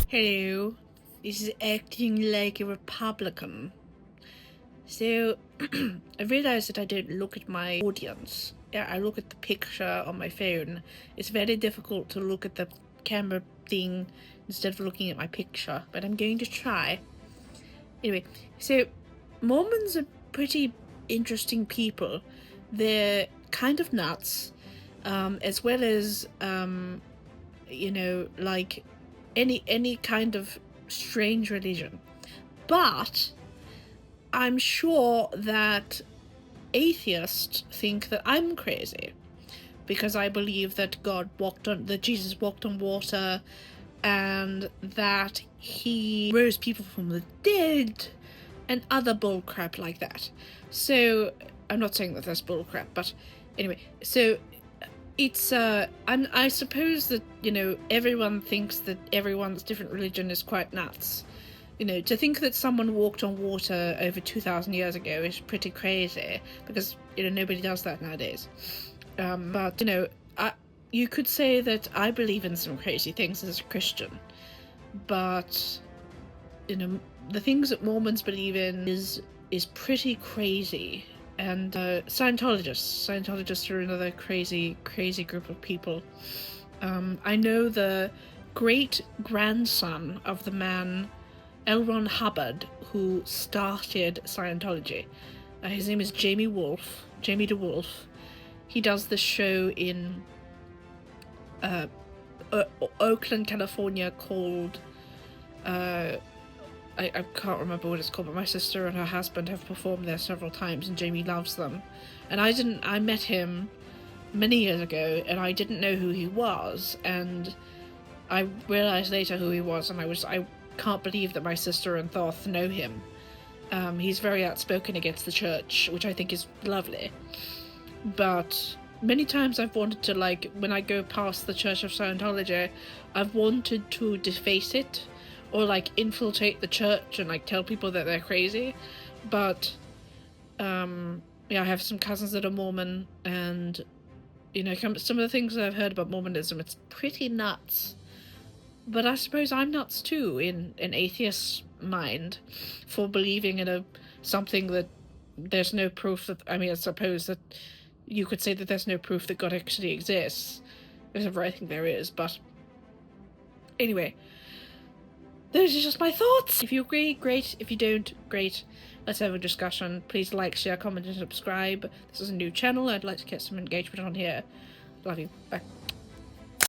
Hello, this is acting like a Republican. So, I realized that I don't look at my audience. Yeah, I look at the picture on my phone. It's very difficult to look at the camera thing instead of looking at my picture, but I'm going to try. Anyway, so Mormons are pretty interesting people. They're kind of nuts, as well as, like any kind of strange religion. But I'm sure that atheists think that I'm crazy because I believe that Jesus walked on water, and that he rose people from the dead, and other bullcrap like that. So I'm not saying that that's bullcrap, but anyway, so it's I suppose that everyone thinks that everyone's different religion is quite nuts. To think that someone walked on water over 2,000 years ago is pretty crazy, because nobody does that nowadays. But you could say that I believe in some crazy things as a Christian, but the things that Mormons believe in is pretty crazy. And Scientologists are another crazy group of people. I know the great-grandson of the man L. Ron Hubbard who started Scientology. His name is Jamie DeWolf. He does this show in Oakland, California called I can't remember what it's called, but my sister and her husband have performed there several times, and Jamie loves them. And I met him many years ago, and I didn't know who he was, and I realized later who he was, and I can't believe that my sister and Thoth know him. He's very outspoken against the church, which I think is lovely. But many times I've wanted to, when I go past the Church of Scientology, I've wanted to deface it, or infiltrate the church and tell people that they're crazy. But I have some cousins that are Mormon, and some of the things that I've heard about Mormonism, it's pretty nuts. But I suppose I'm nuts too, in an atheist's mind, for believing in something that there's no proof that. I suppose that you could say that there's no proof that God actually exists. Except for I think there is, but anyway, those are just my thoughts. If you agree, great. If you don't, great. Let's have a discussion. Please like, share, comment, and subscribe. This is a new channel. I'd like to get some engagement on here. Love you. Bye.